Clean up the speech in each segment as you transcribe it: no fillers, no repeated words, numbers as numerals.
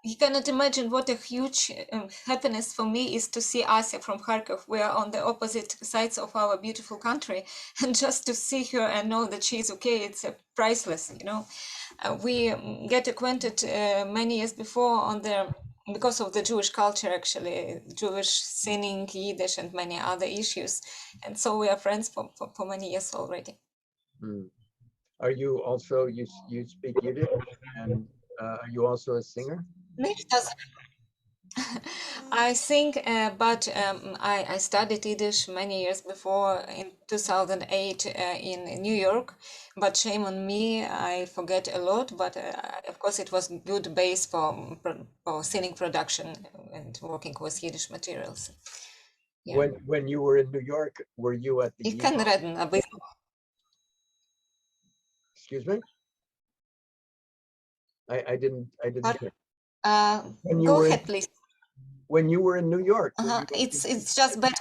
You cannot imagine what a huge happiness for me is to see Asya from Kharkiv. We are on the opposite sides of our beautiful country, and just to see her and know that she's okay, it's priceless, you know. We get acquainted many years before on the because of the Jewish culture, actually, Jewish singing, Yiddish, and many other issues, and so we are friends for many years already. Hmm. Are you also you speak Yiddish, and are you also a singer? Maybe doesn't. I think, but I studied Yiddish many years before in 2008 in New York, but shame on me, I forget a lot, but of course it was good base for singing production and working with Yiddish materials. Yeah. When you were in New York, were you at the Ich kann YIVO? reden, aber Excuse me? I didn't hear. When you go were ahead, please. when you were in New York, were you It's just bad.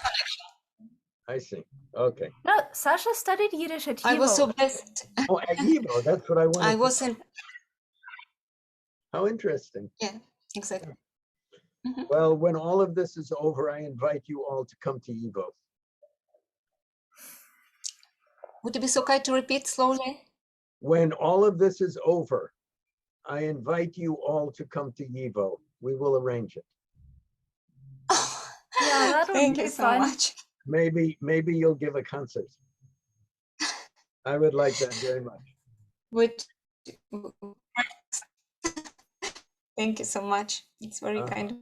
I see. Okay. No, Sasha studied Yiddish at YIVO. I was so blessed. Oh, at YIVO, that's what I wanted. I was in. How interesting. Yeah, exactly. Mm-hmm. Well, when all of this is over, I invite you all to come to YIVO. Would you be so kind to repeat slowly? When all of this is over, I invite you all to come to YIVO. We will arrange it. Yeah, that would Thank be you so fun. much. Maybe you'll give a concert. I would like that very much. Thank you so much. It's very kind of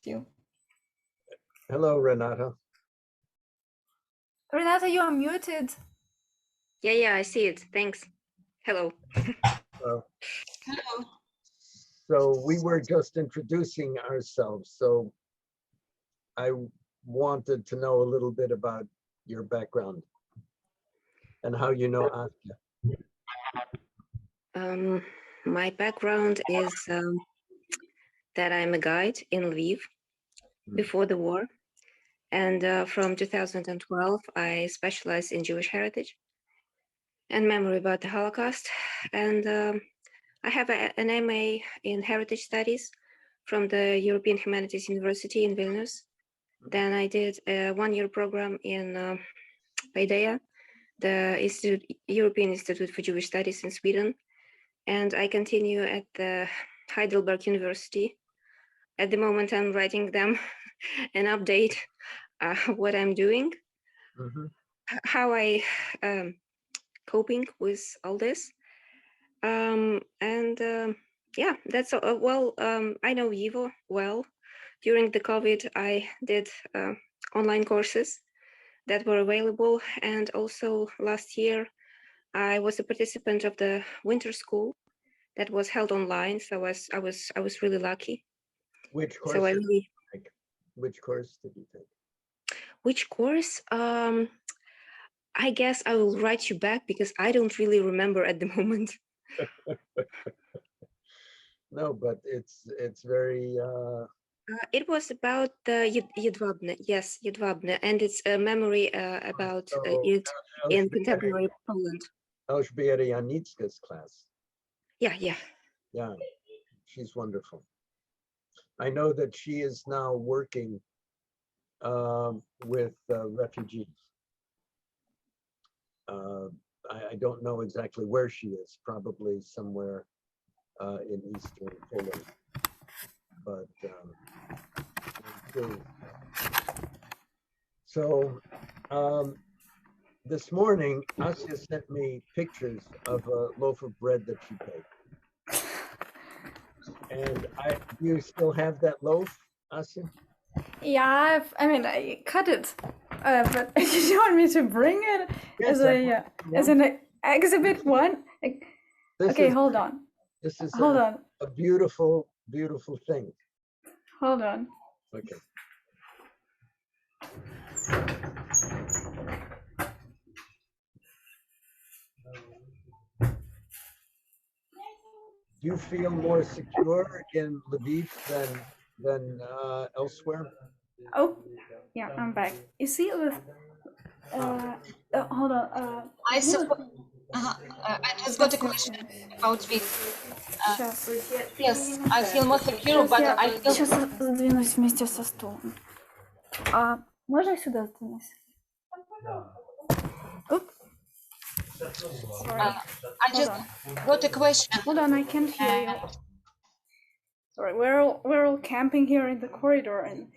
you. Hello, Renata. Renata, you are muted. Yeah, I see it. Thanks. Hello. Hello. So we were just introducing ourselves. So I wanted to know a little bit about your background and how you know Asya. My background is that I'm a guide in Lviv before the war. And from 2012, I specialized in Jewish heritage and memory about the Holocaust. And I have an MA in heritage studies from the European Humanities University in Vilnius. Then I did a one-year program in Paideia, the European Institute for Jewish Studies in Sweden. And I continue at the Heidelberg University. At the moment, I'm writing them an update what I'm doing, how I coping with all this. Yeah, that's well, I know YIVO well. During the COVID, I did online courses that were available. And also last year, I was a participant of the winter school that was held online. So I was really lucky. Which course? So I really, which course did you take? Which course? I guess I will write you back because I don't really remember at the moment. No, but it's very. It was about the Jedwabne, yes, Jedwabne, and it's a memory about it in contemporary Poland. Elżbieta Janicka's class. Yeah. Yeah, she's wonderful. I know that she is now working with refugees. I don't know exactly where she is, probably somewhere in Eastern Poland. But so this morning, Asya sent me pictures of a loaf of bread that she baked. And do you still have that loaf, Asya? Yeah, I cut it, but you want me to bring it as an exhibit one? Okay, hold on. This is hold on. A beautiful, beautiful thing. Hold on. Okay. Do you feel more secure in Lviv than elsewhere? Oh, yeah, I'm back. You see, with hold on. I suppose I just got a question about this. Сейчас. Yes, I feel more secure, Сейчас but я I feel сейчас сдвинусь вместе со стулом. Можно сюда сдвинусь? Оп. Sorry. I just got a question. Hold on, I can't hear you. Sorry, we're all camping here in the corridor, and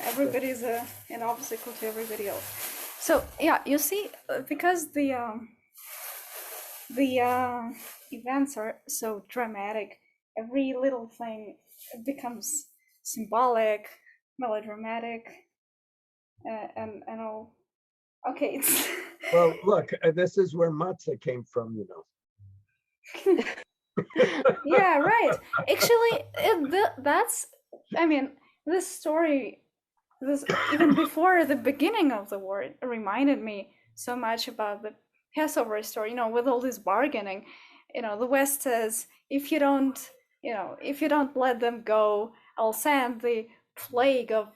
everybody's an obstacle to everybody else. So yeah, you see, because the events are so dramatic, every little thing becomes symbolic, melodramatic, and all. Okay, it's Well, look, this is where matzah came from, you know. yeah, right. Actually, that's, I mean, this story, this even before the beginning of the war, it reminded me so much about the Passover story, you know, with all this bargaining. You know, the West says, if you don't let them go, I'll send the plague of,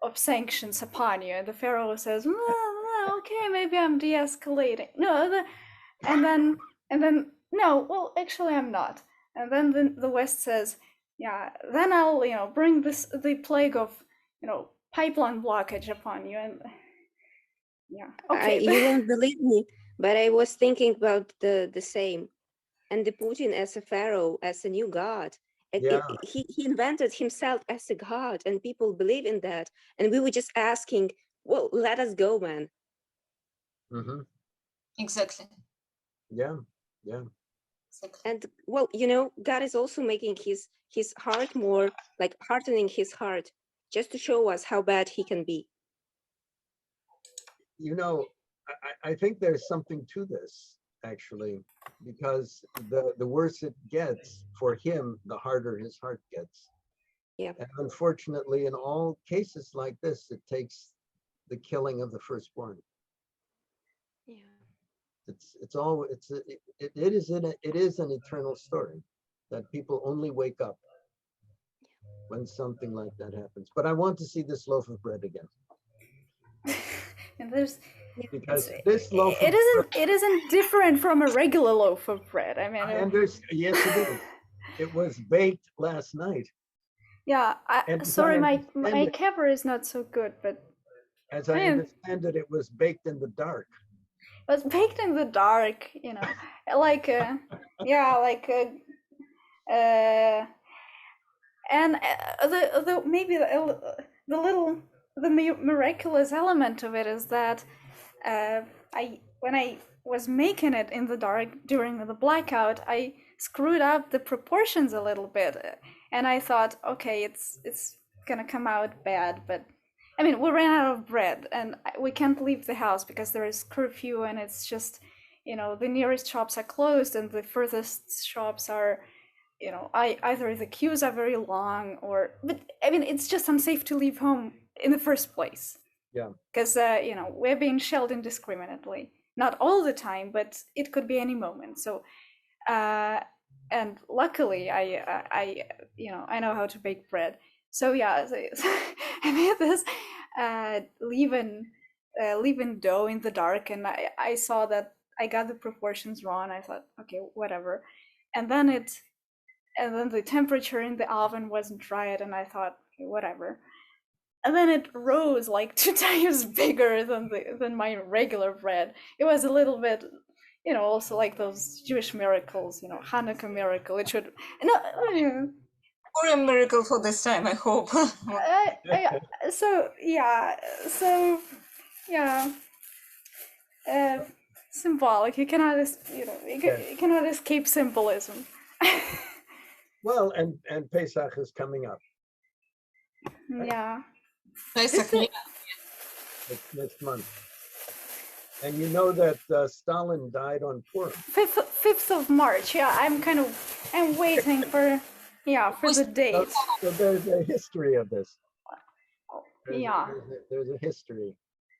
of sanctions upon you. And the Pharaoh says, well, okay, maybe I'm de-escalating. No, and then no, well, actually I'm not. And then the West says, yeah, then I'll, bring the plague of, pipeline blockage upon you. And yeah, okay. You won't believe me, but I was thinking about the same. And the Putin as a pharaoh, as a new god. He invented himself as a god, and people believe in that. And we were just asking, well, let us go, man. Mm-hmm. Exactly. Yeah. Exactly. And well, God is also making his heart more, like hardening his heart, just to show us how bad he can be. You know, I think there's something to this, actually, because the worse it gets for him, the harder his heart gets. Yeah. And unfortunately, in all cases like this, it takes the killing of the firstborn. Yeah. It is an eternal story that people only wake up when something like that happens. But I want to see this loaf of bread again. And there's, because this loaf it isn't different from a regular loaf of bread. I mean, yes, it is. It was baked last night. Yeah, sorry, my camera is not so good, but as I understand it, it was baked in the dark. It was baked in the dark, like and the maybe the miraculous element of it is that when I was making it in the dark during the blackout, I screwed up the proportions a little bit, and I thought, okay, it's gonna come out bad, but I mean, we ran out of bread and we can't leave the house because there is curfew, and it's just, the nearest shops are closed and the furthest shops are, either the queues are very long but I mean, it's just unsafe to leave home in the first place. Yeah. Because, we're being shelled indiscriminately. Not all the time, but it could be any moment. So, and luckily I know how to bake bread. So yeah, I made this leaven dough in the dark, and I saw that I got the proportions wrong. I thought, okay, whatever. And then the temperature in the oven wasn't right, and I thought, okay, whatever. And then it rose like 2 times bigger than my regular bread. It was a little bit, also like those Jewish miracles, Hanukkah miracle. It should or a miracle for this time, I hope. Symbolic. You cannot, you cannot escape symbolism. Well, and Pesach is coming up. Right? Yeah. Pesach, It's next month. And you know that Stalin died on Purim. 5th of March. Yeah, I'm waiting for the date. So there's a history of this. There's a history.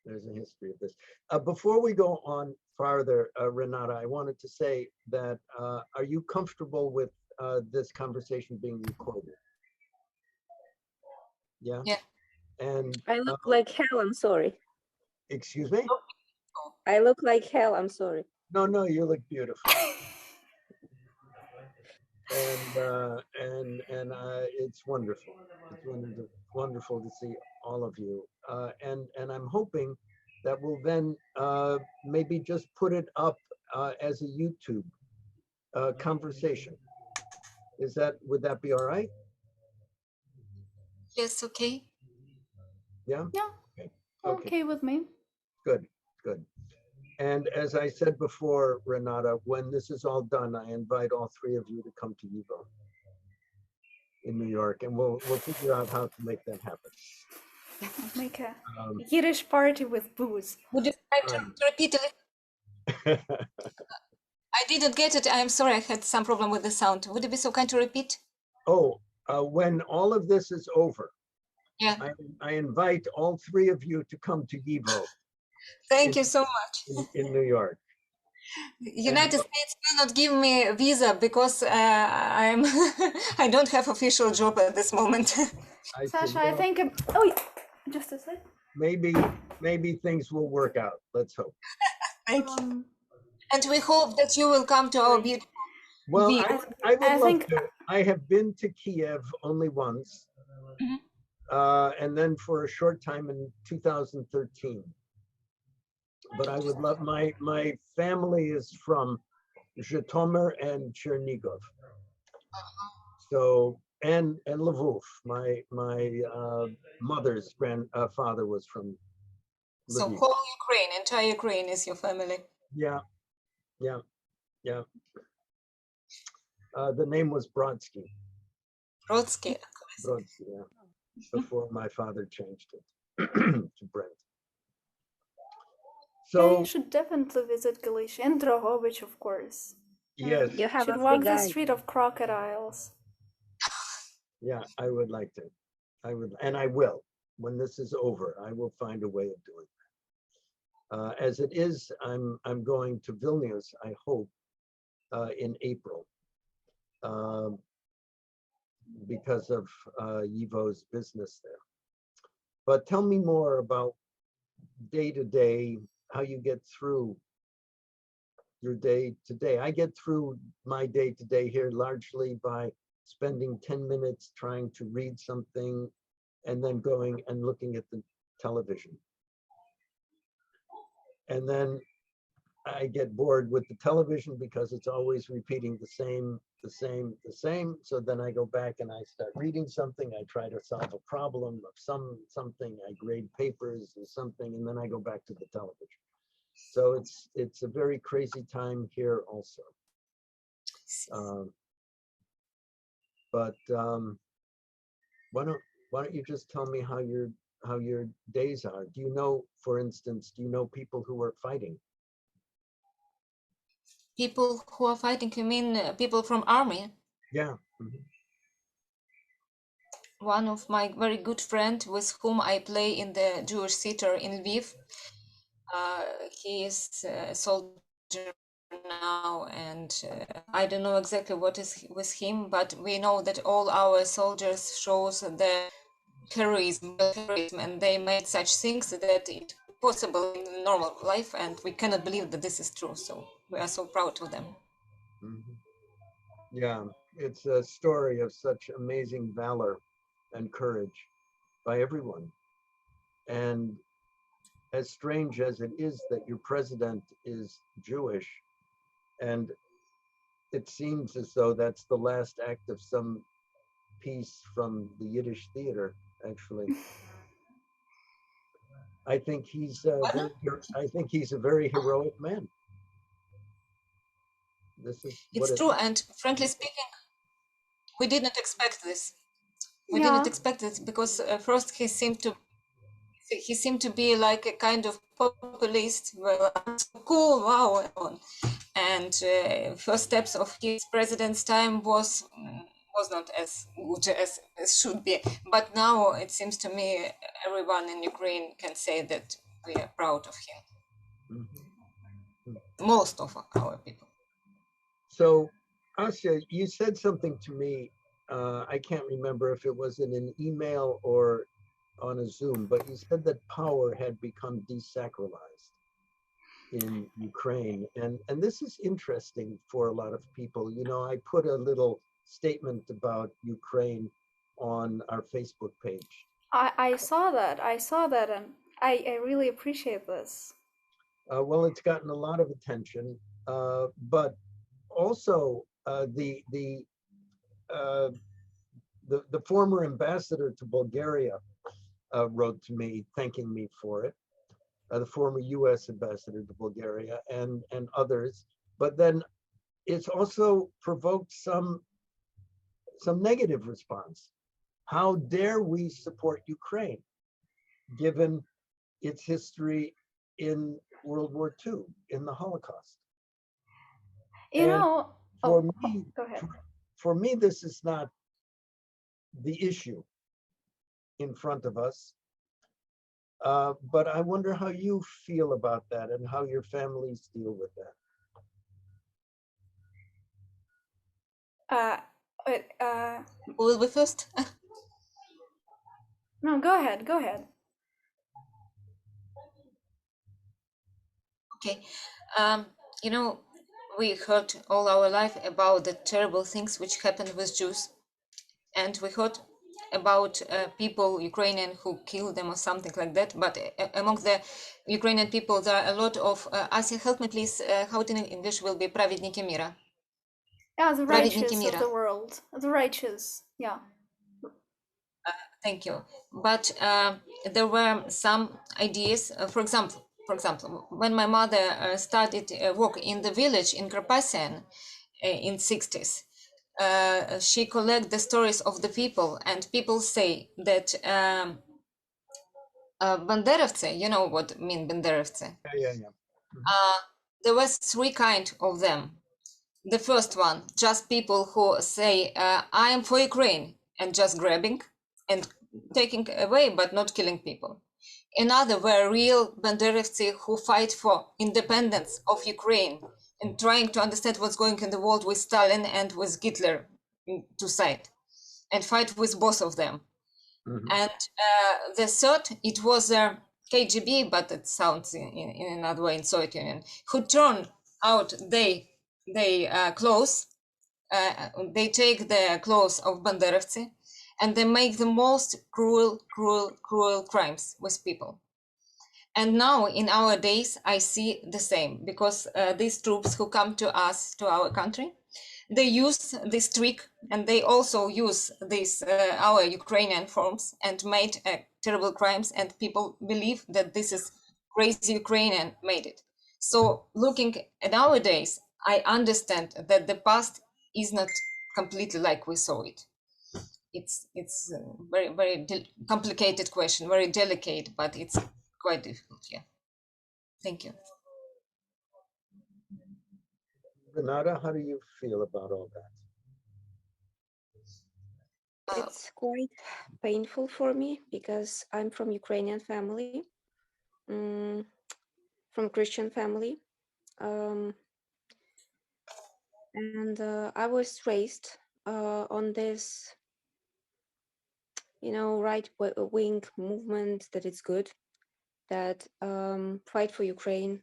There's a history of this. Before we go on farther, Renata, I wanted to say that are you comfortable with this conversation being recorded? Yeah. Yeah. And I look like hell. I'm sorry. Excuse me? I look like hell. I'm sorry. No, you look beautiful. And it's wonderful. It's wonderful to see all of you. And I'm hoping that we'll then maybe just put it up as a YouTube conversation. Would that be all right? Yes, okay. Yeah? Yeah, Okay. okay with me. Good. And as I said before, Renata, when this is all done, I invite all three of you to come to YIVO in New York, and we'll figure out how to make that happen. Make a Um, Yiddish party with booze. Would you like to repeat a little? I didn't get it. I'm sorry, I had some problem with the sound. Would you be so kind to repeat? When all of this is over, Yeah. I invite all three of you to come to YIVO. Thank you so much. In New York. United States will not give me a visa because I don't have official job at this moment. Sasha, I think. Oh, yeah. Just a sec. Maybe things will work out. Let's hope. Thank you. And we hope that you will come to our beautiful. Well, I would love to. I have been to Kiev only once, and then for a short time in 2013. But I would love, my family is from Zhytomyr and Chernigov. So, and Lviv. My mother's grandfather was from Lviv. So whole Ukraine, entire Ukraine is your family. Yeah. The name was Brodsky. Brodsky, yeah. Before my father changed it to Brent. So yeah, you should definitely visit Galicia and Drogovich, of course. Yes, You have should a walk free the guide. street of crocodiles. Yeah, I would like to. I would, and I will. When this is over, I will find a way of doing that. As it is, I'm going to Vilnius, I hope, in April, because of YIVO's business there. But tell me more about day to day, how you get through your day to day. I get through my day to day here largely by spending 10 minutes trying to read something and then going and looking at the television. And then I get bored with the television because it's always repeating the same. So then I go back and I start reading something. I try to solve a problem of something. I grade papers or something, and then I go back to the television. So it's a very crazy time here also. But why don't you just tell me how your days are? Do you know, for instance, people who are fighting? People who are fighting, you mean people from army? Yeah. One of my very good friend with whom I play in the Jewish theater in Lviv, he is a soldier now, and I don't know exactly what is with him, but we know that all our soldiers shows the heroism, and they made such things that it's possible in normal life, and we cannot believe that this is true. So we are so proud of them. Yeah, it's a story of such amazing valor and courage by everyone. And as strange as it is that your president is Jewish, and it seems as though that's the last act of some piece from the Yiddish theater, actually. I think he's a very heroic man. It's true, and frankly speaking, we did not expect this. We Yeah. didn't expect it because first he seemed to be like a kind of populist, well, so cool, wow, and first steps of his president's time was not as good as should be. But now it seems to me everyone in Ukraine can say that we are proud of him. Most of our people. So, Asya, you said something to me. I can't remember if it was in an email or on a Zoom, but you said that power had become desacralized. in Ukraine. And this is interesting for a lot of people. You know, I put a little statement about Ukraine on our Facebook page. I saw that. I saw that, and I really appreciate this. Well, it's gotten a lot of attention, but also the former ambassador to Bulgaria wrote to me thanking me for it. The former U.S. ambassador to Bulgaria and others. But then it's also provoked some negative response. How dare we support Ukraine, given its history in World War II, in the Holocaust? You And know, for oh, me, go ahead. for me, this is not the issue in front of us. But I wonder how you feel about that and how your families deal with that. Who will be first? No, go ahead. Go ahead. Okay. You know, we heard all our life about the terrible things which happened with Jews, and we heard about people, Ukrainian, who killed them or something like that. But among the Ukrainian people, there are a lot of, Ася, help me please, how it in English will be праведники мира. Yeah, the Праведники righteous of мира. the world. The righteous, yeah. Thank you. But there were some ideas. For example, when my mother started work in the village in Carpathian in 60s, she collect the stories of the people, and people say that Banderovцы, you know what mean Banderovцы? Yeah. There was three kind of them. The first one, just people who say, I am for Ukraine, and just grabbing and taking away, but not killing people. Another were real Banderovцы who fight for independence of Ukraine and trying to understand what's going in the world with Stalin and with Hitler to side, and fight with both of them. Mm-hmm. And the third, it was KGB, but it sounds in another way in Soviet Union, who turned out they clothes, they take the clothes of Banderovцы, and they make the most cruel crimes with people. And now in our days, I see the same, because these troops who come to us, to our country, they use this trick, and they also use this our Ukrainian forms and made terrible crimes, and people believe that this is crazy Ukrainian made it. So looking at nowadays, I understand that the past is not completely like we saw it. It's very complicated question, very delicate, but it's quite difficult. Yeah. Thank you. Renata, how do you feel about all that? It's quite painful for me because I'm from Ukrainian family, from Christian family, and I was raised on this, right-wing movement that it's good, that fight for Ukraine.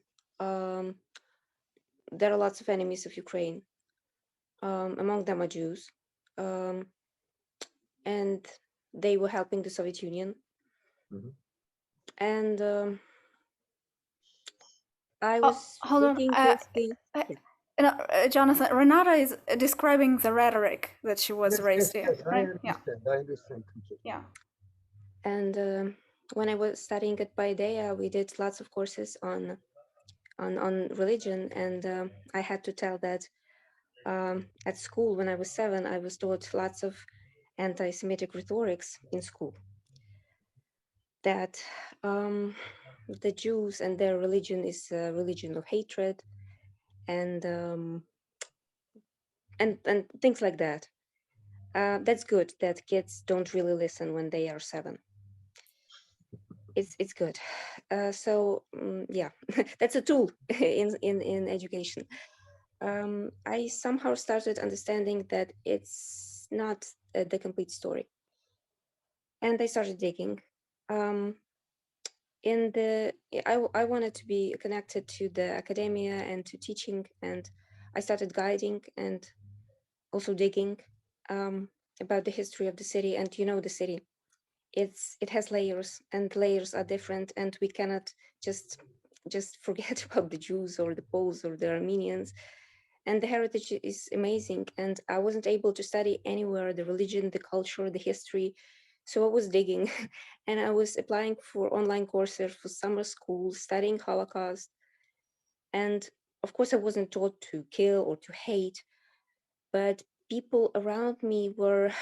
There are lots of enemies of Ukraine. Among them are Jews, and they were helping the Soviet Union. Mm-hmm. And I was hold on. thinking this thing. Jonathan, Renata is describing the rhetoric that she was raised in, right? I understand completely. Yeah. And when I was studying at Paideia, we did lots of courses on religion, and I had to tell that at school when I was 7, I was taught lots of anti-Semitic rhetorics in school. That the Jews and their religion is a religion of hatred, and things like that. That's good that kids don't really listen when they are 7. It's good. Yeah, that's a tool in education. I somehow started understanding that it's not the complete story, and I started digging. I wanted to be connected to the academia and to teaching, and I started guiding and also digging about the history of the city. And the city, it has layers, and layers are different, and we cannot just forget about the Jews or the Poles or the Armenians. And the heritage is amazing, and I wasn't able to study anywhere the religion, the culture, the history. So I was digging and I was applying for online courses for summer school, studying Holocaust. And of course, I wasn't taught to kill or to hate, but people around me were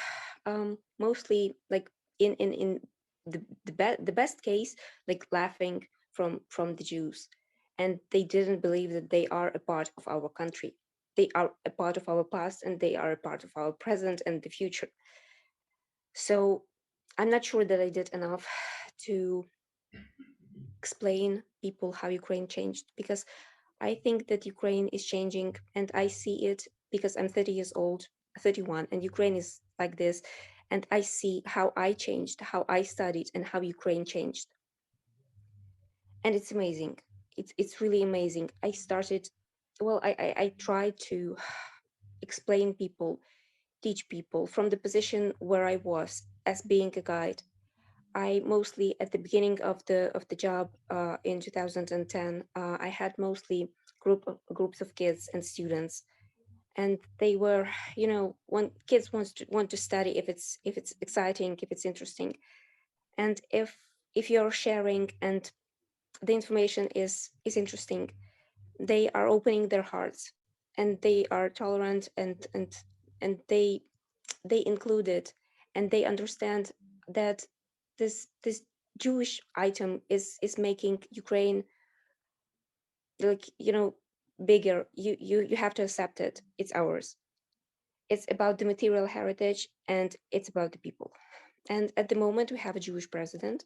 mostly like in the best case, like laughing from the Jews. And they didn't believe that they are a part of our country. They are a part of our past, and they are a part of our present and the future. So I'm not sure that I did enough to explain people how Ukraine changed, because I think that Ukraine is changing, and I see it because I'm 30 years old, 31, and Ukraine is like this. And I see how I changed, how I studied, and how Ukraine changed. And it's amazing. It's really amazing. I started, well, I tried to explain people, teach people from the position where I was as being a guide. I mostly at the beginning of the job in 2010, I had mostly groups of kids and students, and they were, when kids want to study if it's exciting, if it's interesting, and if you're sharing and the information is interesting, they are opening their hearts, and they are tolerant, and they include it, and they understand that this Jewish item is making Ukraine, like, bigger. You have to accept it. It's ours. It's about the material heritage, and it's about the people. And at the moment we have a Jewish president,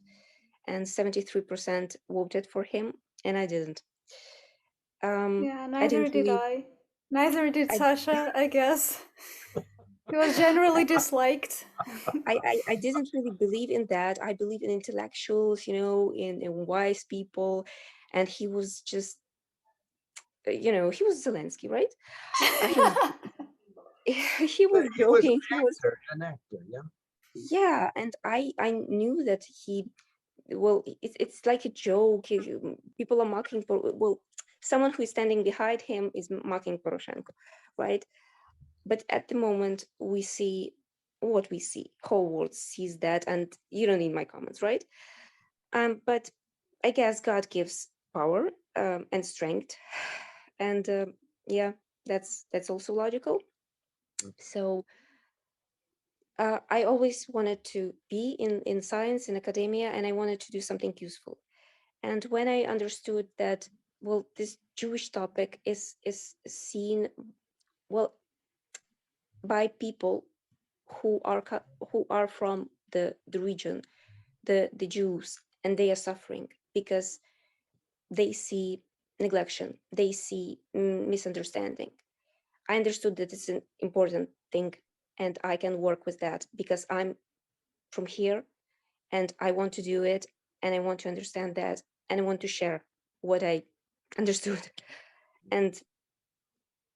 and 73% voted for him, and I didn't. Yeah, I neither didn't did really. I. Neither did I Sasha, I guess. He was generally disliked. I didn't really believe in that. I believe in intellectuals, in wise people, and he was just, he was Zelensky, right? He was he But was he was joking. He was, an actor, yeah. yeah, and I knew that he, well, it's like a joke. People are mocking, well, someone who is standing behind him is mocking Poroshenko, right? But at the moment we see what we see. Whole world sees that, and you don't need my comments, right? But I guess God gives power and strength, and yeah, that's also logical. So I always wanted to be in science, in academia, and I wanted to do something useful. And when I understood that, well, this Jewish topic is seen, well, by people who are from the region, the Jews, and they are suffering because they see neglection, they see misunderstanding. I understood that it's an important thing, and I can work with that because I'm from here, and I want to do it, and I want to understand that, and I want to share what I understood. And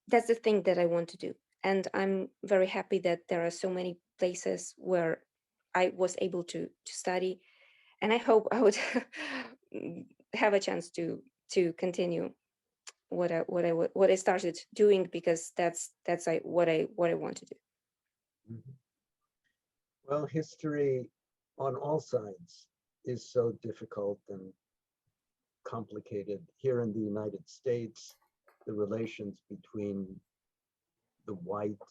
that's the thing that I want to do. And I'm very happy that there are so many places where I was able to study, and I hope I would have a chance to continue what I started doing, because that's what I want to do. Mhm. Well, history on all sides is so difficult and complicated. Here in the United States, the relations between the white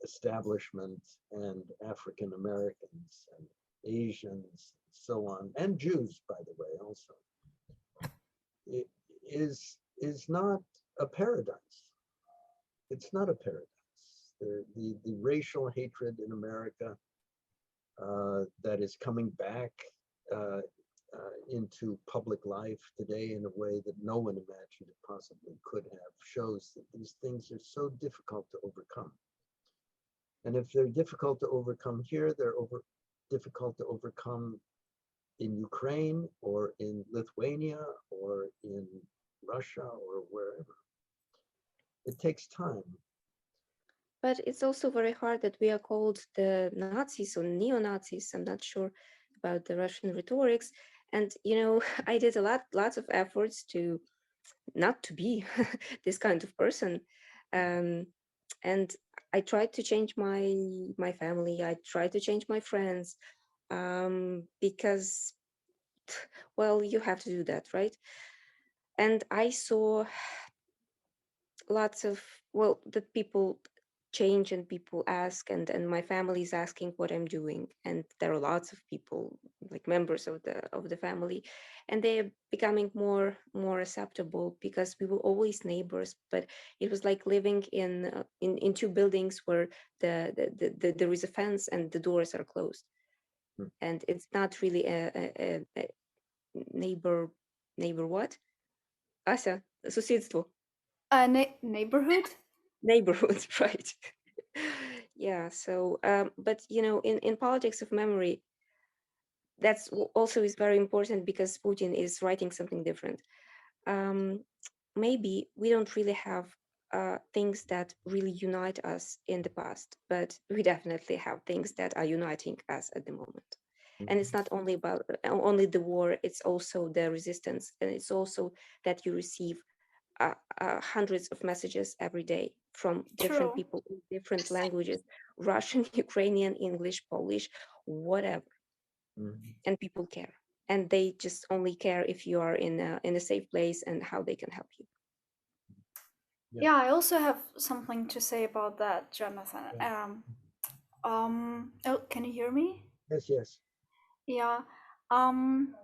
establishment and African Americans and Asians, so on, and Jews, by the way, also, it is not a paradise. It's not a paradise. The racial hatred in America that is coming back uh, into public life today in a way that no one imagined it possibly could have shows that these things are so difficult to overcome. And if they're difficult to overcome here, they're difficult to overcome in Ukraine or in Lithuania or in Russia or wherever. It takes time. But it's also very hard that we are called the Nazis or neo-Nazis. I'm not sure about the Russian rhetorics. And, you know, I did lots of efforts to not to be this kind of person. And I tried to change my family. I tried to change my friends, because, well, you have to do that, right? And I saw lots of, well, that people change and people ask, and my family is asking what I'm doing, and there are lots of people, like members of the family, and they are becoming more acceptable, because we were always neighbors, but it was like living in two buildings where there is a fence and the doors are closed, Hmm. and it's not really a neighbor what? Ася, сусідство. Neighborhood. Neighborhood, right? Yeah. So, but you know, in politics of memory, that's also is very important, because Putin is writing something different. Maybe we don't really have things that really unite us in the past, but we definitely have things that are uniting us at the moment. And it's not only about only the war; it's also the resistance, and it's also that you receive hundreds of messages every day from different True. people in different languages: Russian, Ukrainian, English, Polish, whatever. Mhm. And people care, and they just only care if you are in a safe place and how they can help you. Yeah. Yeah, I also have something to say about that, Jonathan. Yeah. Oh, can you hear me? Yes, yes. Yeah. Um,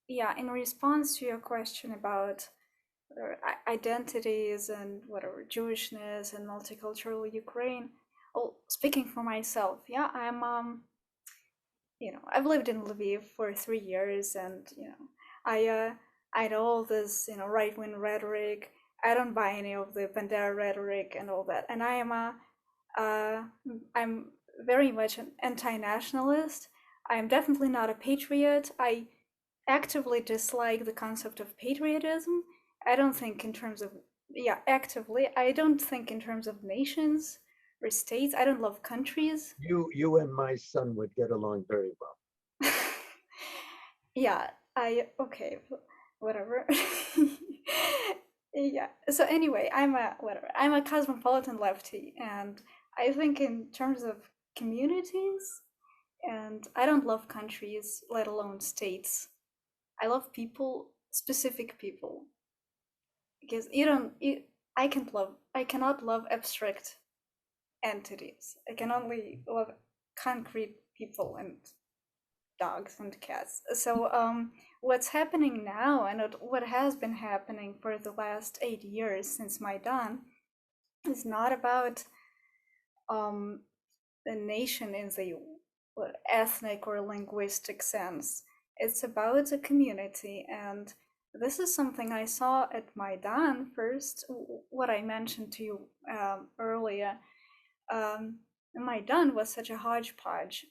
yeah, in response to your question about identities and whatever Jewishness and multicultural Ukraine. Well, speaking for myself, yeah, I'm I've lived in Lviv for 3 years, and I know all this right-wing rhetoric. I don't buy any of the Bandera rhetoric and all that, and uh, I'm very much an anti-nationalist. I'm definitely not a patriot. I actively dislike the concept of patriotism. I don't think in terms of, yeah, actively. I don't think in terms of nations or states. I don't love countries. You and my son would get along very well. Yeah, okay, whatever. Yeah. So anyway, I'm a cosmopolitan lefty, and I think in terms of communities, and I don't love countries, let alone states. I love people, specific people, because I cannot love abstract entities. I can only love concrete people and dogs and cats. So what's happening now, and what has been happening for the last 8 years since Maidan, is not about the nation in the ethnic or linguistic sense. It's about a community, and this is something I saw at Maidan first. What I mentioned to you earlier. Maidan was such a hodgepodge.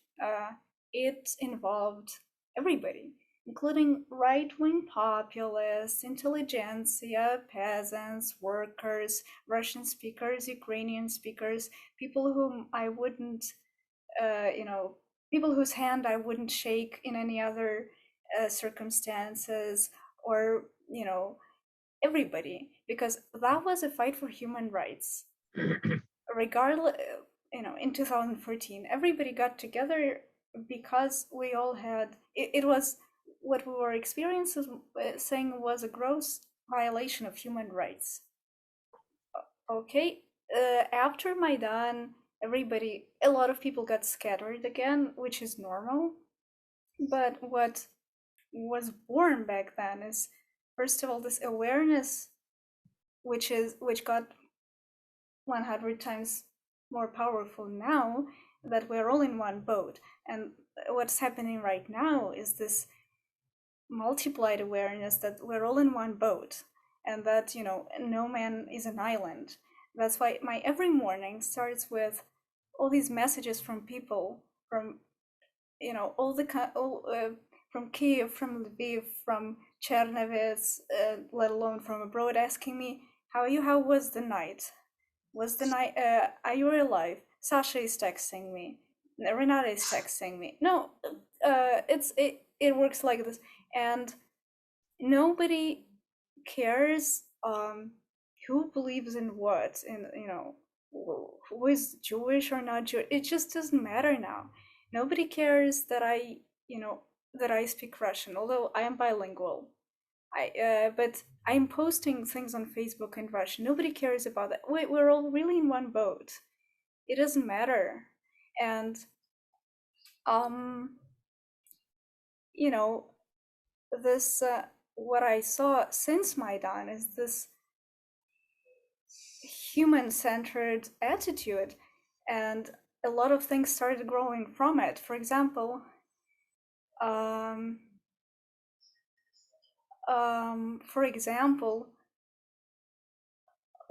It involved everybody, including right-wing populists, intelligentsia, peasants, workers, Russian speakers, Ukrainian speakers, people whom I wouldn't, people whose hand I wouldn't shake in any other circumstances, or everybody, because that was a fight for human rights. Regardless, in 2014, everybody got together because we all had it was what we were experiencing, saying was a gross violation of human rights. Okay, after Maidan, a lot of people got scattered again, which is normal. But what was born back then is, first of all, this awareness, which got 100 times more powerful now, that we're all in one boat. And what's happening right now is this multiplied awareness that we're all in one boat, and that no man is an island. That's why my every morning starts with all these messages from people from all from Kiev, from Lviv, from Chernovitz, let alone from abroad, asking me, how are you? How was the night? Are you alive? Sasha is texting me. Renata is texting me. No, it works like this. And nobody cares who believes in what, and who is Jewish or not Jewish. It just doesn't matter now. Nobody cares that I speak Russian, although I am bilingual. But I'm posting things on Facebook in Russian. Nobody cares about that. We're all really in one boat. It doesn't matter. And this what I saw since Maidan is this human-centered attitude, and a lot of things started growing from it. For example,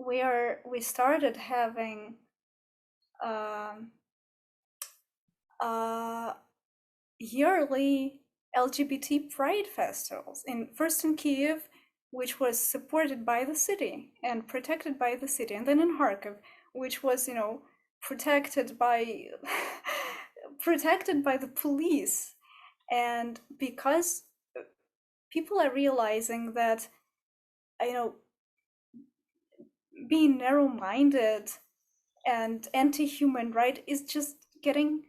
we started having yearly LGBT pride festivals, first in Kiev, which was supported by the city and protected by the city, and then in Kharkiv, which was protected by protected by the police. And because people are realizing that being narrow-minded and anti-human right is just getting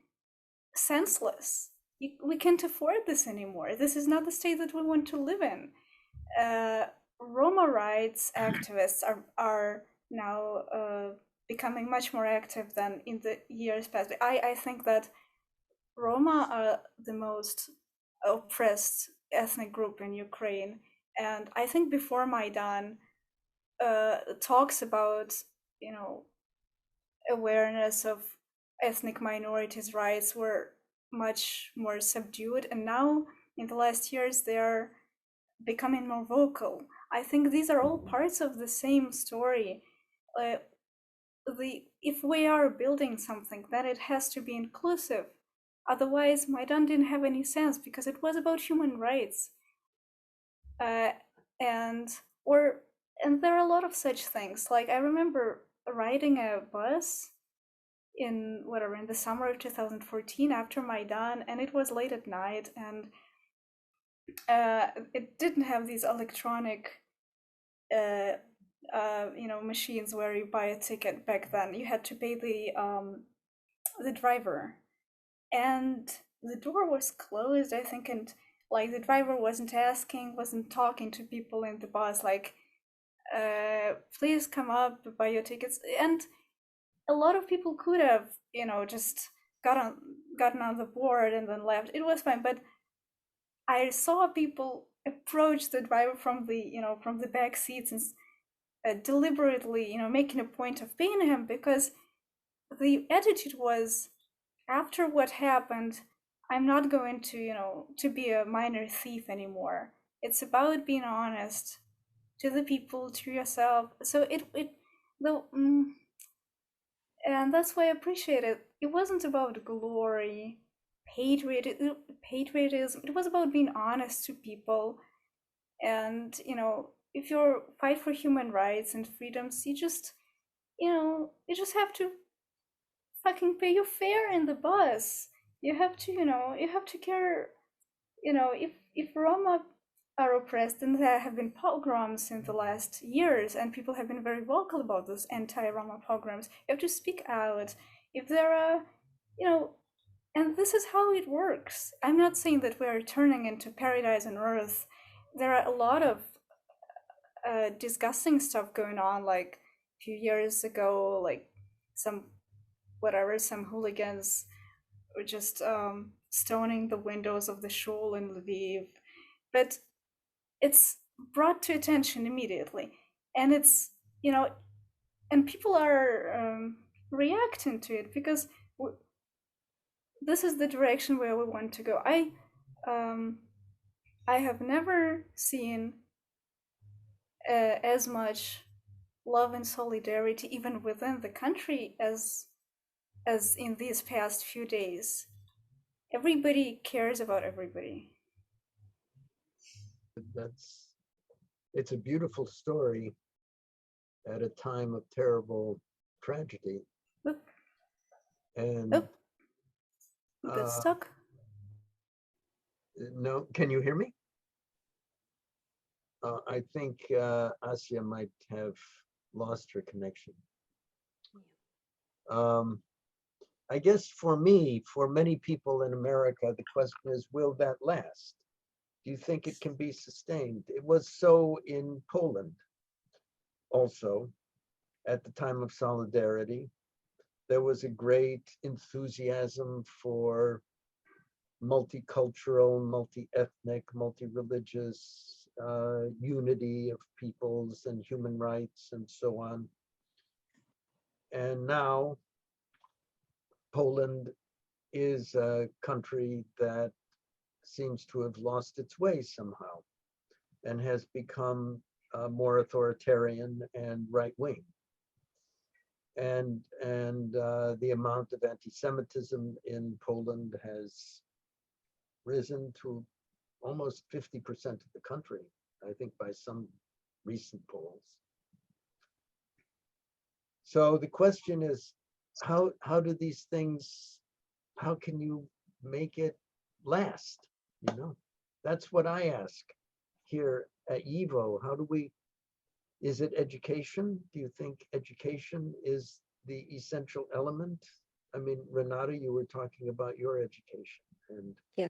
senseless. We can't afford this anymore. This is not the state that we want to live in. Roma rights activists are now becoming much more active than in the years past. I think that Roma are the most oppressed ethnic group in Ukraine, and I think before Maidan, talks about awareness of ethnic minorities' rights were much more subdued, and now in the last years they are becoming more vocal. I think these are all parts of the same story. If we are building something, then it has to be inclusive. Otherwise, Maidan didn't have any sense, because it was about human rights. And there are a lot of such things. Like, I remember riding a bus in the summer of 2014 after Maidan, and it was late at night, and it didn't have these electronic machines where you buy a ticket. Back then you had to pay the driver, and the door was closed, I think, and like the driver wasn't talking to people in the bus, like, please come up, buy your tickets. And a lot of people could have just gotten on the board and then left. It was fine, but I saw people approach the driver from the back seats and deliberately making a point of paying him, because the attitude was, after what happened, I'm not going to be a minor thief anymore. It's about being honest to the people, to yourself. So and that's why I appreciate it. It wasn't about glory, patriotism. It was about being honest to people. And if you fight for human rights and freedoms, you just have to fucking pay your fare in the bus. You have to care. If Roma are oppressed, and there have been pogroms in the last years, and people have been very vocal about those anti-Roma pogroms, you have to speak out. If there are, and this is how it works. I'm not saying that we're turning into paradise on earth. There are a lot of disgusting stuff going on. Like a few years ago, like some hooligans were just stoning the windows of the shul in Lviv. But it's brought to attention immediately, and it's and people are reacting to it, because this is the direction where we want to go. I have never seen as much love and solidarity, even within the country, as in these past few days. everybody cares about everybody. It's a beautiful story at a time of terrible tragedy. Oop, And oop, we got stuck. no, can you hear me? I think Asya might have lost her connection. I guess for me, for many people in America, the question is, will that last? Do you think it can be sustained? It was so in Poland also at the time of Solidarity. There was a great enthusiasm for multicultural, multi-ethnic, multi-religious unity of peoples and human rights and so on. And now Poland is a country that seems to have lost its way somehow and has become more authoritarian and right-wing. And the amount of anti-Semitism in Poland has risen to almost 50% of the country, I think, by some recent polls. So the question is, how do these things, how can you make it last? You know, that's what I ask here at YIVO. How do we, is it education? Do you think education is the essential element? I mean, Renata, you were talking about your education. And Yeah,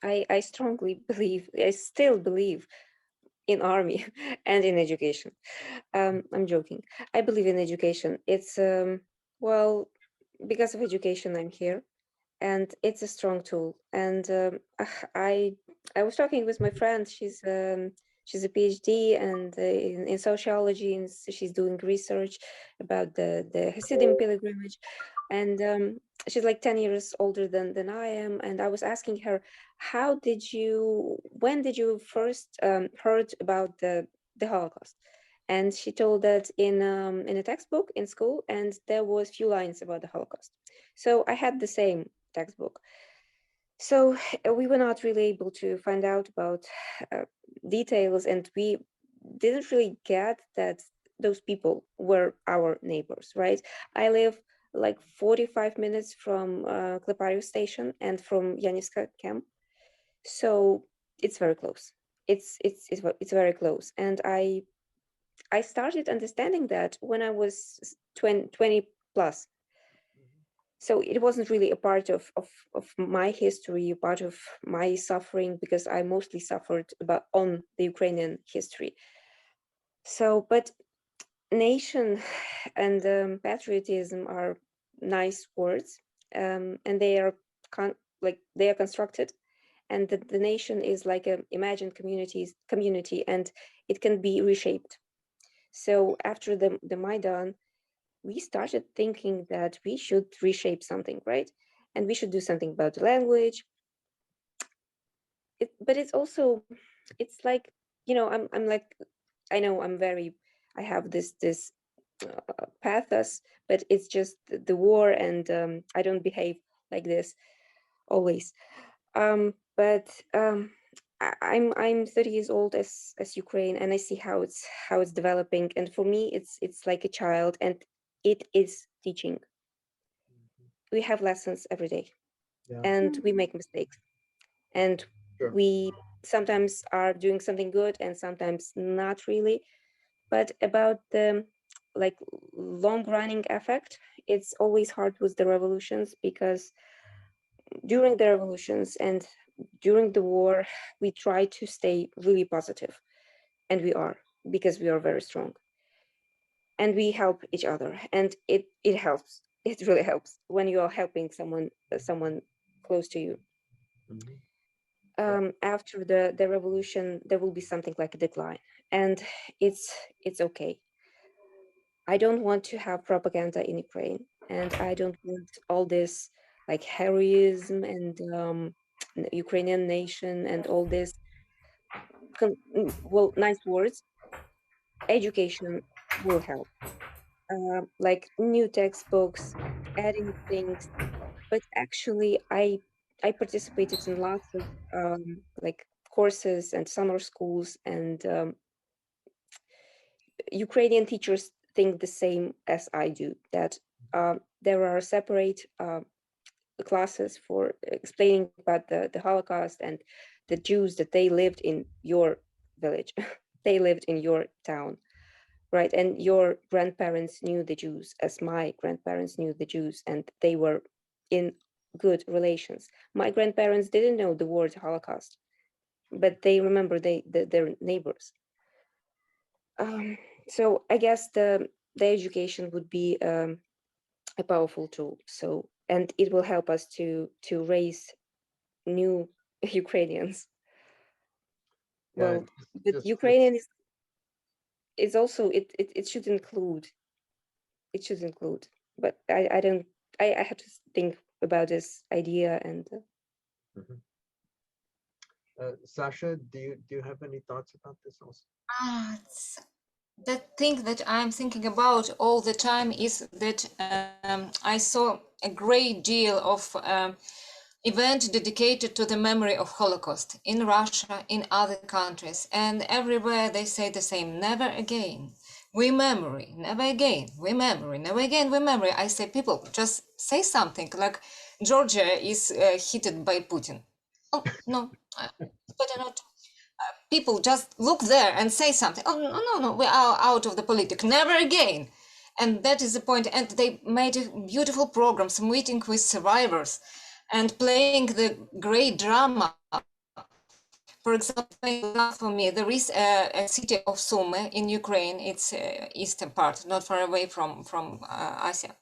I strongly believe, I still believe in army and in education. I'm joking. I believe in education. It's, well, because of education, I'm here. And it's a strong tool. And I was talking with my friend. She's a PhD and in sociology, and she's doing research about the Hasidim pilgrimage. And she's like 10 years older than I am. And I was asking her, when did you first heard about the Holocaust? And she told that in a textbook in school, and there was few lines about the Holocaust. So I had the same textbook. So we were not really able to find out about details, and we didn't really get that those people were our neighbors, right? I live like 45 minutes from Klepario station and from Yanivska camp, so it's very close. It's very close, and I started understanding that when I was 20 plus. So it wasn't really a part of my history, a part of my suffering, because I mostly suffered on the Ukrainian history. So, but nation and patriotism are nice words, and they are they are constructed, and the nation is like an imagined community, and it can be reshaped. So after the Maidan, we started thinking that we should reshape something, right? And we should do something about the language. But it's also, it's like, I'm like, I know I have this pathos, but it's just the war, and I don't behave like this always. But I'm 30 years old as Ukraine, and I see how it's developing, and for me it's like a child, and it is teaching. We have lessons every day, yeah, and we make mistakes, and sure. we sometimes are doing something good and sometimes not really. But about the like long running effect, it's always hard with the revolutions, because during the revolutions and during the war, we try to stay really positive, and we are, because we are very strong, and we help each other, and it helps. It really helps when you are helping someone close to you. Mhm. After the revolution, there will be something like a decline, and it's okay. I don't want to have propaganda in Ukraine, and I don't want all this like heroism and Ukrainian nation and all this well, nice words. Education will help, like new textbooks, adding things. But actually, I participated in lots of like courses and summer schools, and Ukrainian teachers think the same as I do, that there are separate classes for explaining about the Holocaust and the Jews, that they lived in your village, they lived in your town, right? And your grandparents knew the Jews as my grandparents knew the Jews, and they were in good relations. My grandparents didn't know the word Holocaust, but they remember their neighbors. So I guess the education would be a powerful tool. So, and it will help us to raise new Ukrainians. Well, but Ukrainian is also it should include, but I don't, I have to think about this idea. And Sasha, do you have any thoughts about this also? The thing that I'm thinking about all the time is that I saw a great deal of event dedicated to the memory of Holocaust in Russia, in other countries, and everywhere they say the same: never again, we memory, never again, we memory, never again, we memory. I say, people, just say something, like Georgia is hit by Putin. Oh, no, better not. People just look there and say something. Oh, no, we are out of the politics, never again. And that is the point. And they made beautiful programs, meeting with survivors and playing the great drama. For example, for me, there is a city of Sumy in Ukraine. It's eastern part, not far away from Asia.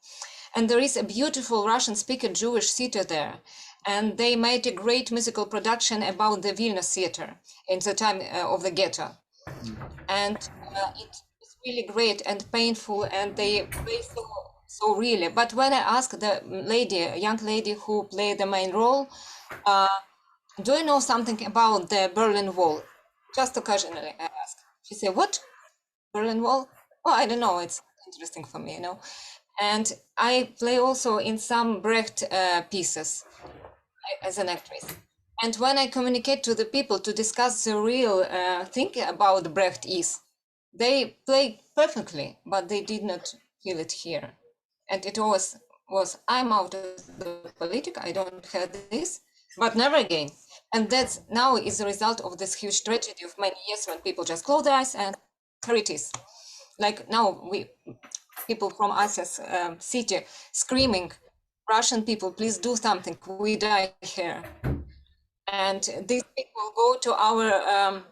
And there is a beautiful Russian-speaking Jewish theater there. And they made a great musical production about the Vilnius theater in the time of the ghetto. And it's really great and painful, and they play so really. But when I asked the young lady who played the main role, do you know something about the Berlin Wall? Just occasionally I asked. She said, what? Berlin Wall? Oh, I don't know. It's interesting for me, you know. And I play also in some Brecht pieces as an actress. And when I communicate to the people to discuss the real thing about Brecht is, they play perfectly, but they did not feel it here. And it always was, I'm out of the politics, I don't have this, but never again. And that's now is the result of this huge tragedy of many years when people just close their eyes and here it is. Like now people from Asia's city screaming, Russian people, please do something, we die here. And these people go to our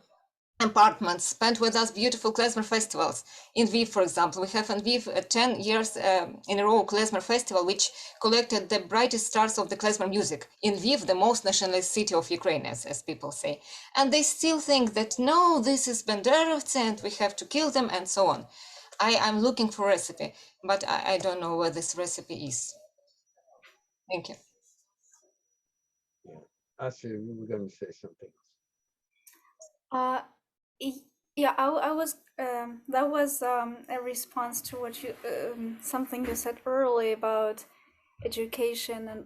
apartments, spend with us beautiful klezmer festivals. In Lviv, for example, we have in Lviv 10 years in a row klezmer festival, which collected the brightest stars of the klezmer music. In Lviv, the most nationalist city of Ukraine, as people say. And they still think that, no, this is Banderovцы and we have to kill them and so on. I'm looking for a recipe, but I don't know where this recipe is. Thank you. Yeah. Asya, you were going to say something Uh, yeah, I was that was a response to what you something you said earlier about education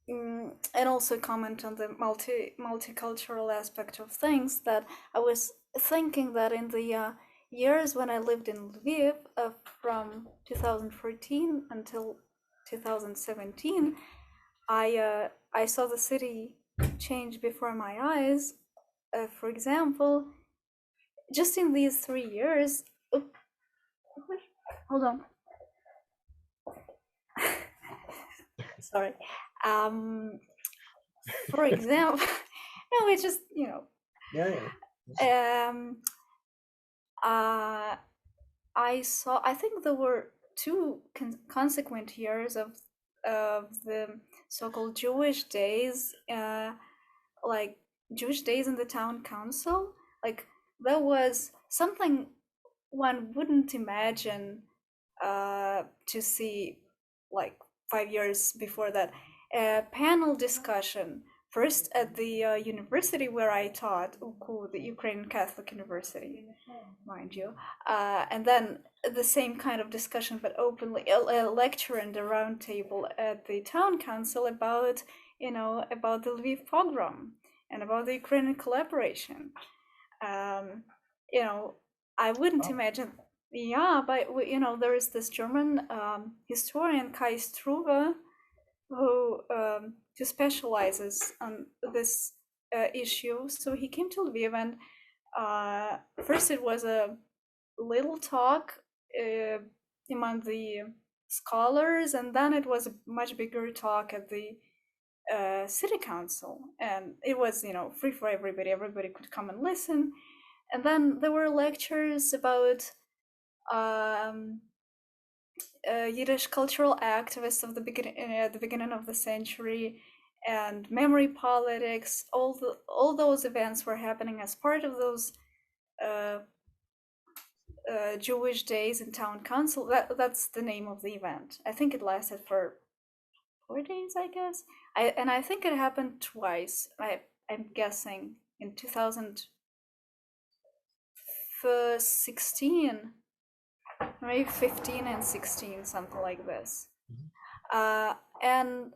and also comment on the multicultural aspect of things. That I was thinking that in the years when I lived in Lviv from 2014 until 2017, I saw the city change before my eyes. For example, just in these 3 years, hold on. Sorry. For example, no, it's just, you know. Yeah. I think there were 2 consequent years of the so-called Jewish days, like Jewish days in the town council. Like there was something one wouldn't imagine to see like 5 years before that, a panel discussion first at the university where I taught, UKU, the Ukrainian Catholic University, mind you, and then the same kind of discussion, but openly, a lecture and a round table at the town council about, about the Lviv pogrom and about the Ukrainian collaboration. I wouldn't imagine, but there is this German historian Kai Struve who specializes on this issue. So he came to Lviv, and first it was a little talk among the scholars, and then it was a much bigger talk at the city council, and it was free for everybody. Everybody could come and listen, and then there were lectures about Yiddish cultural activists of the beginning at the beginning of the century, and memory politics. All those events were happening as part of those Jewish Days in Town Council. That's the name of the event. I think it lasted for 4 days, I guess. I think it happened twice. I'm guessing in 2016, maybe 15 and 16, something like this. And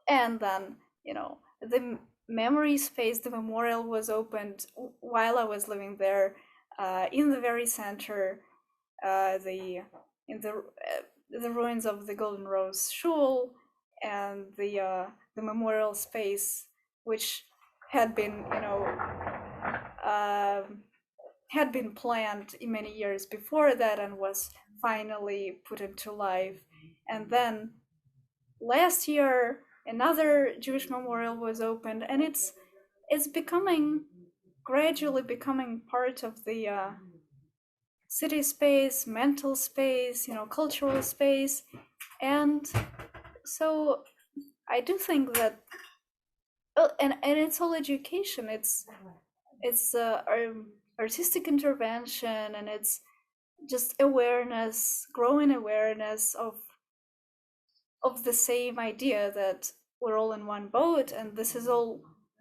then the memory space, the memorial was opened while I was living there, in the very center, in the ruins of the Golden Rose Shul, and the memorial space, which had been had been planned many years before that and was finally put into life. And then last year another Jewish memorial was opened, and it's gradually becoming part of the city space, mental space, cultural space. And so I do think that, and it's all education. It's artistic intervention, and it's just awareness, growing awareness of the same idea that we're all in one boat, and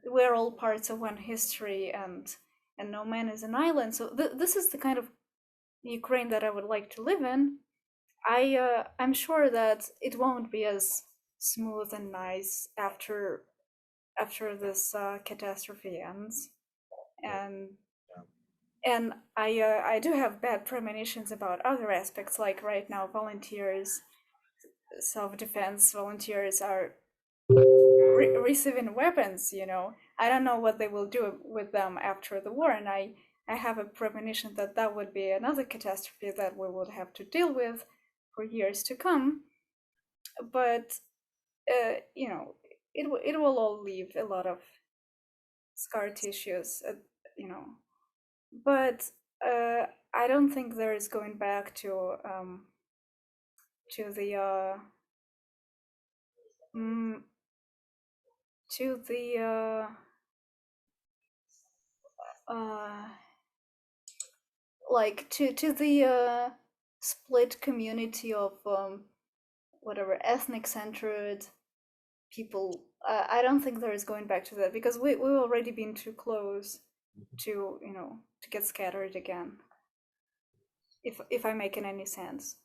we're all parts of one history, and no man is an island. So this is the kind of Ukraine that I would like to live in. I'm sure that it won't be as smooth and nice after this catastrophe ends, and I do have bad premonitions about other aspects. Like right now, volunteers, self-defense volunteers are receiving weapons. I don't know what they will do with them after the war, and I have a premonition that would be another catastrophe that we would have to deal with for years to come. But it will all leave a lot of scar tissues, but I don't think there is going back to the like to the split community of whatever ethnic centered people. I don't think there is going back to that, because we've already been too close to to get scattered again, if I'm making any sense.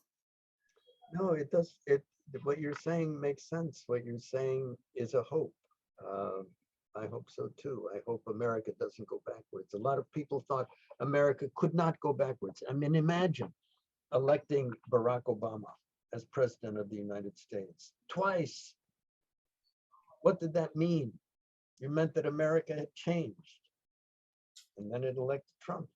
No, it does. What you're saying makes sense. What you're saying is a hope. I hope so too. I hope America doesn't go backwards. A lot of people thought America could not go backwards. I mean, imagine electing Barack Obama as president of the United States twice. What did that mean? It meant that America had changed. And then it elected Trump.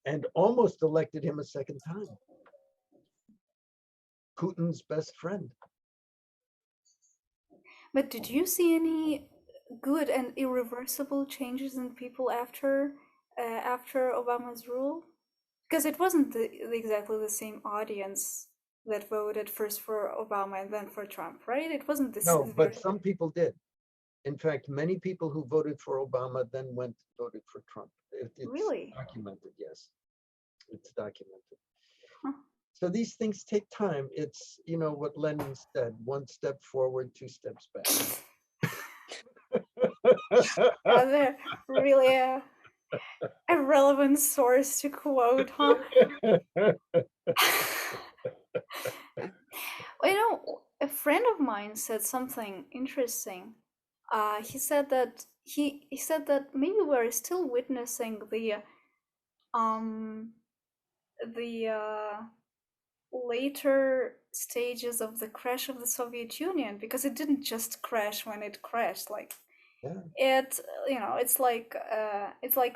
And almost elected him a second time. Putin's best friend. But did you see any good and irreversible changes in people after Obama's rule? Because it wasn't exactly the same audience that voted first for Obama and then for Trump, right? It wasn't this. No, but some people did. In fact, many people who voted for Obama then voted for Trump. It's really documented, yes. It's documented. Huh. So these things take time. It's, you know, what Lenin said, one step forward, two steps back. Yeah, they're really a relevant source to quote, huh? Well, you know, a friend of mine said something interesting. He said that he said that maybe we're still witnessing um the later stages of the crash of the Soviet Union, because it didn't just crash when it crashed. Like Yeah. it, you know, it's like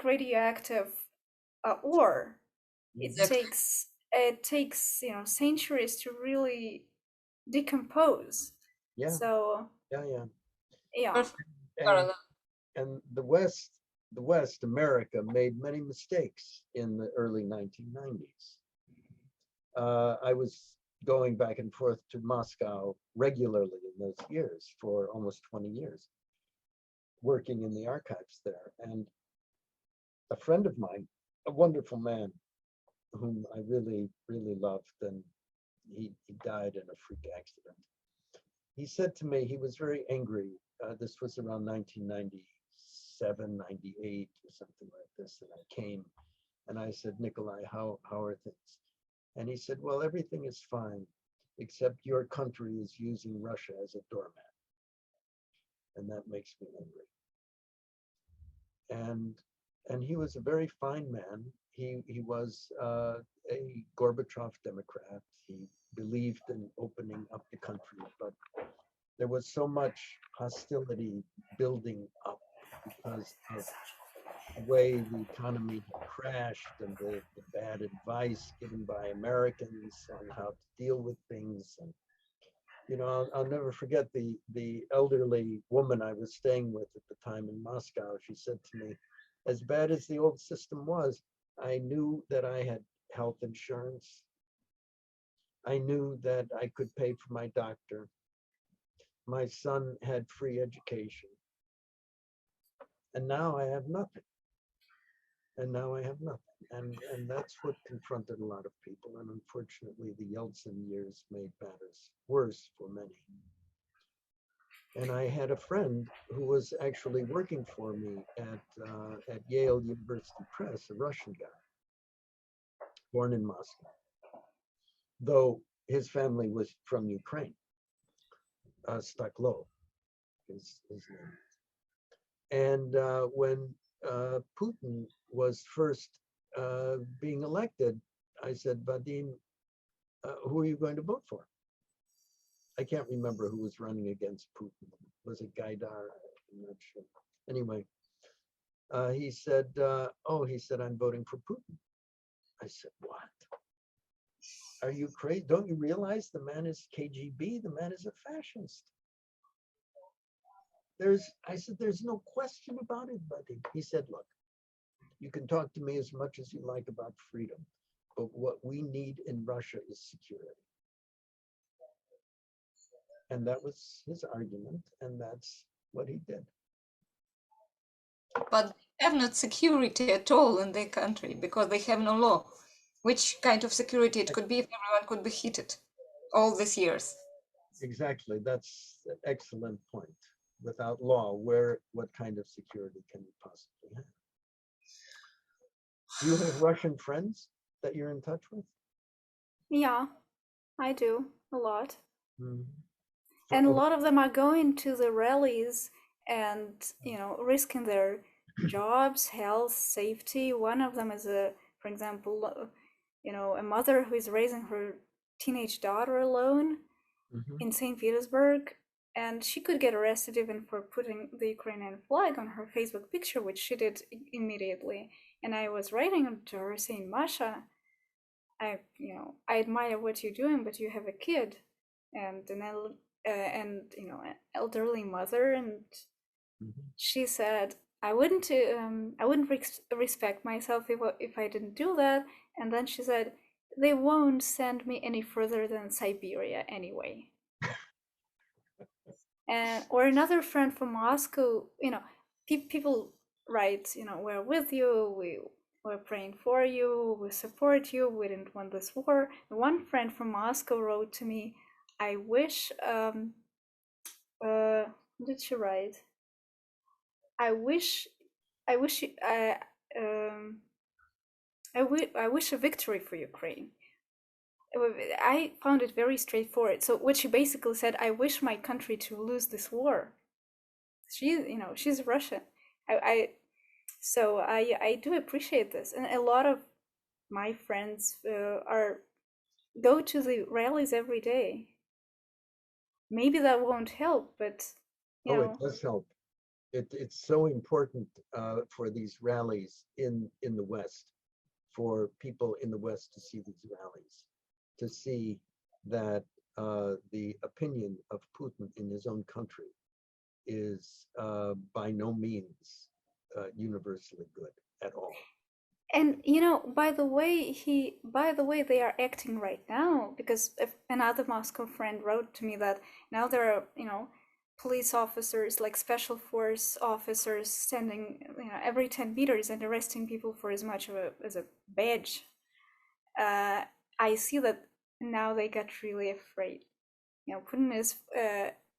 radioactive ore. Exactly. It takes, you know, centuries to really decompose. Yeah, So yeah, yeah. yeah, Perfect And parallel. and the West, America, made many mistakes in the early 1990s. I was going back and forth to Moscow regularly in those years for almost 20 years, working in the archives there. And a friend of mine, a wonderful man whom I really, really loved, and he died in a freak accident. He said to me, he was very angry. This was around 1997, 98, or something like this. And I came and I said, Nikolai, how are things? And he said, well, everything is fine, except your country is using Russia as a doormat. And that makes me angry. And he was a very fine man. He was a Gorbachev Democrat. He believed in opening up the country, but there was so much hostility building up because of the way the economy had crashed and the bad advice given by Americans on how to deal with things. And, you know, I'll never forget the elderly woman I was staying with at the time in Moscow. She said to me, as bad as the old system was, I knew that I had health insurance. I knew that I could pay for my doctor. My son had free education. And now I have nothing. And now I have nothing. And that's what confronted a lot of people. And unfortunately, the Yeltsin years made matters worse for many. And I had a friend who was actually working for me at Yale University Press, a Russian guy, born in Moscow, though his family was from Ukraine. Staklo, his name. And when Putin was first being elected, I said, Vadim, who are you going to vote for? I can't remember who was running against Putin. Was it Gaidar? I'm not sure. Anyway, he said, I'm voting for Putin. I said, what? Are you crazy? Don't you realize the man is KGB? The man is a fascist. I said, there's no question about it, buddy. He said, look, you can talk to me as much as you like about freedom, but what we need in Russia is security. And that was his argument, and that's what he did. But they have not security at all in their country because they have no law. Which kind of security it could be if everyone could be heated all these years? Exactly, that's an excellent point. Without law, what kind of security can you possibly have? Do you have Russian friends that you're in touch with? yeah, I do a lot. Mm-hmm. And a lot of them are going to the rallies and, you know, risking their jobs, health, safety. One of them is for example, you know, a mother who is raising her teenage daughter alone in St. Petersburg, and she could get arrested even for putting the Ukrainian flag on her Facebook picture, which she did immediately. And I was writing to her saying, Masha, I admire what you're doing, but you have a kid and an elderly mother, and she said, I wouldn't respect myself if I didn't do that. And then she said, they won't send me any further than Siberia anyway. And or another friend from Moscow, you know, people write, you know, we're with you, we we're praying for you, we support you, we didn't want this war. One friend from Moscow wrote to me, I wish, what did she write? I wish, I wish, I wish a victory for Ukraine. I found it very straightforward. So what she basically said, I wish my country to lose this war. She's Russian. I do appreciate this, and a lot of my friends go to the rallies every day. Maybe that won't help, but it does help. It's so important for these rallies in the West, for people in the West to see these rallies, to see that the opinion of Putin in his own country is by no means universally good at all. And by the way, they are acting right now, because another Moscow friend wrote to me that now there are police officers, like special force officers, standing every 10 meters and arresting people for as much as a badge. I see that now they got really afraid. Putin is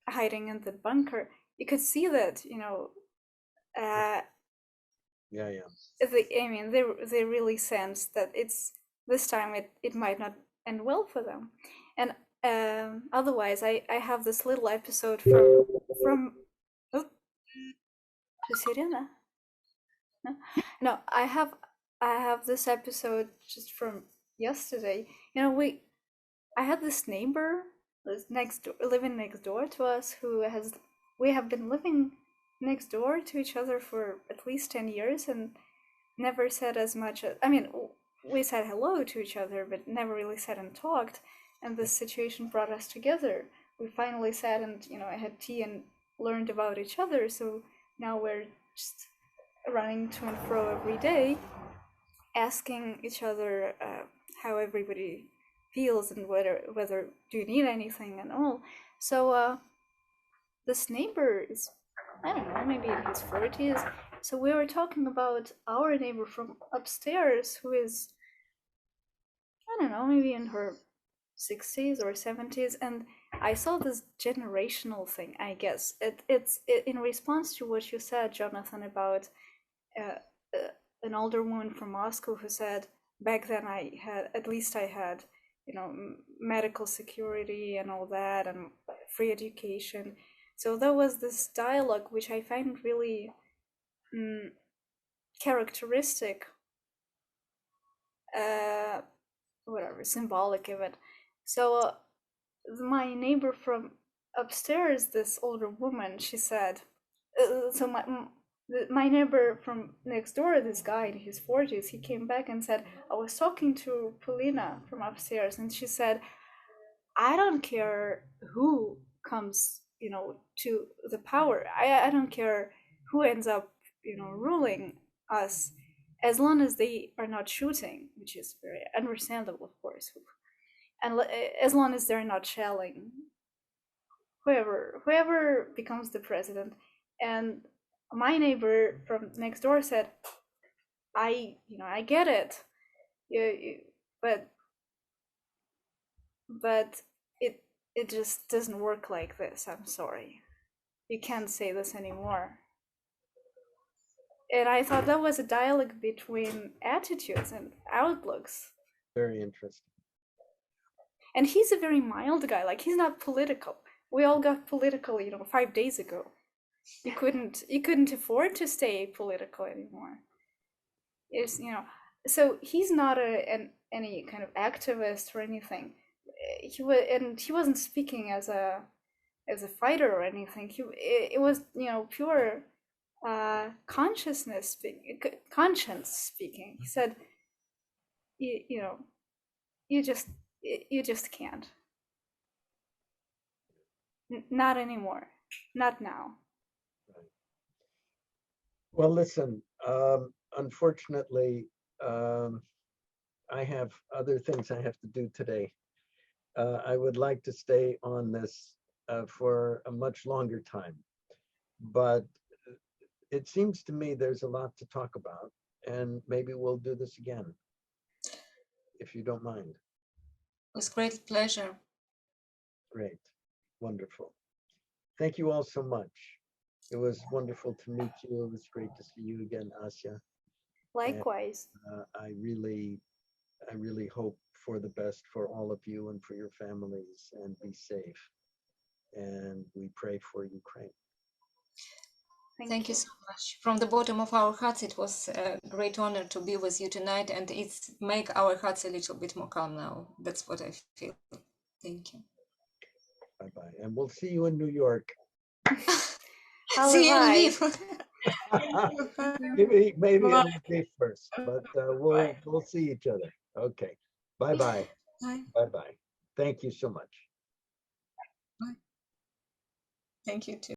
hiding in the bunker. You could see that they really sense that this time it might not end well for them. And otherwise, I have this little episode from Sirena. No, I have this episode just from yesterday. I had this neighbor living next door to us, we have been living next door to each other for at least 10 years and never said as much as, we said hello to each other, but never really sat and talked. And this situation brought us together. We finally sat and, I had tea and learned about each other. So now we're just running to and fro every day, asking each other how everybody feels and whether do you need anything and all. So this neighbor is, I don't know, maybe in his 40s. So we were talking about our neighbor from upstairs, who is, I don't know, maybe in her 60s or 70s, and I saw this generational thing. I guess it's in response to what you said, Jonathan, about an older woman from Moscow who said, back then I had medical security and all that, and free education. So there was this dialogue which I find really characteristic, symbolic of it. So my neighbor from upstairs, this older woman, she said, my neighbor from next door, this guy in his 40s, he came back and said, I was talking to Polina from upstairs, and she said, I don't care who comes, to the power. I don't care who ends up, ruling us, as long as they are not shooting, which is very understandable, of course, and as long as they're not shelling whoever becomes the president. And my neighbor from next door said, I get it, but it just doesn't work like this. I'm sorry, you can't say this anymore. And I thought that was a dialogue between attitudes and outlooks. Very interesting. And he's a very mild guy. Like, he's not political. We all got political, 5 days ago. You couldn't afford to stay political anymore. It's, so he's not any kind of activist or anything. He wasn't speaking as a fighter or anything. It was pure conscience speaking. He said, you just can't. Not anymore. Not now. Well, listen, unfortunately, I have other things I have to do today. I would like to stay on this for a much longer time, but it seems to me there's a lot to talk about, and maybe we'll do this again, if you don't mind. With great pleasure. Great, wonderful. Thank you all so much. It was wonderful to meet you. It was great to see you again, Asya. Likewise. I really hope for the best for all of you and for your families, and be safe. And we pray for Ukraine. Thank you so much. From the bottom of our hearts, it was a great honor to be with you tonight, and it's make our hearts a little bit more calm now. That's what I feel. Thank you. Bye-bye. And we'll see you in New York. See you in Lviv. maybe Bye. in Lviv first, but we'll see each other. Okay. Bye-bye. Bye. Bye-bye. Thank you so much. Bye. Thank you too.